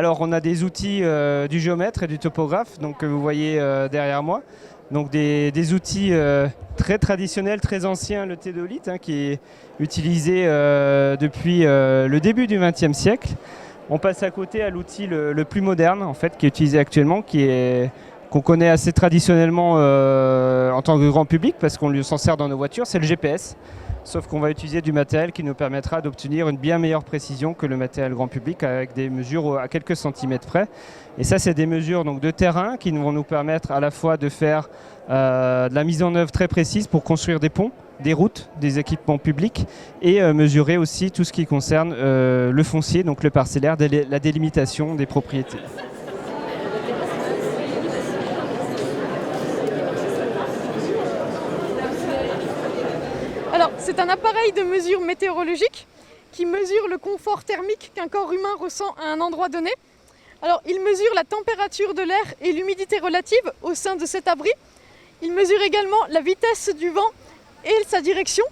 Alors on a des outils du géomètre et du topographe donc, que vous voyez derrière moi. Donc des outils très traditionnels, très anciens, le théodolite, qui est utilisé depuis le début du XXe siècle. On passe à côté à l'outil le plus moderne en fait, qui est utilisé actuellement, qu'on connaît assez traditionnellement en tant que grand public parce qu'on s'en sert dans nos voitures, c'est le GPS. Sauf qu'on va utiliser du matériel qui nous permettra d'obtenir une bien meilleure précision que le matériel grand public avec des mesures à quelques centimètres près. Et ça, c'est des mesures donc, de terrain qui vont nous permettre à la fois de faire de la mise en œuvre très précise pour construire des ponts, des routes, des équipements publics et mesurer aussi tout ce qui concerne le foncier, donc le parcellaire, la délimitation des propriétés. Alors, c'est un appareil de mesure météorologique qui mesure le confort thermique qu'un corps humain ressent à un endroit donné. Alors, il mesure la température de l'air et l'humidité relative au sein de cet abri. Il mesure également la vitesse du vent et sa direction,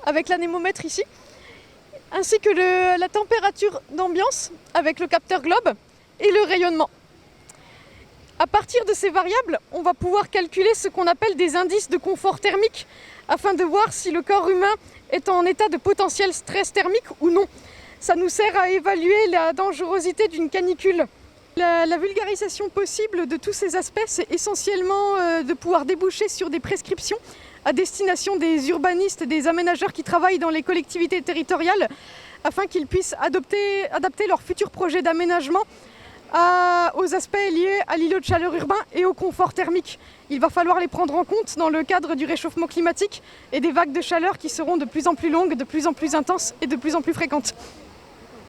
avec l'anémomètre ici, ainsi que la température d'ambiance avec le capteur globe et le rayonnement. À partir de ces variables, on va pouvoir calculer ce qu'on appelle des indices de confort thermique afin de voir si le corps humain est en état de potentiel stress thermique ou non. Ça nous sert à évaluer la dangerosité d'une canicule. La vulgarisation possible de tous ces aspects, c'est essentiellement de pouvoir déboucher sur des prescriptions à destination des urbanistes et des aménageurs qui travaillent dans les collectivités territoriales afin qu'ils puissent adapter leurs futurs projets d'aménagement aux aspects liés à l'îlot de chaleur urbain et au confort thermique. Il va falloir les prendre en compte dans le cadre du réchauffement climatique et des vagues de chaleur qui seront de plus en plus longues, de plus en plus intenses et de plus en plus fréquentes.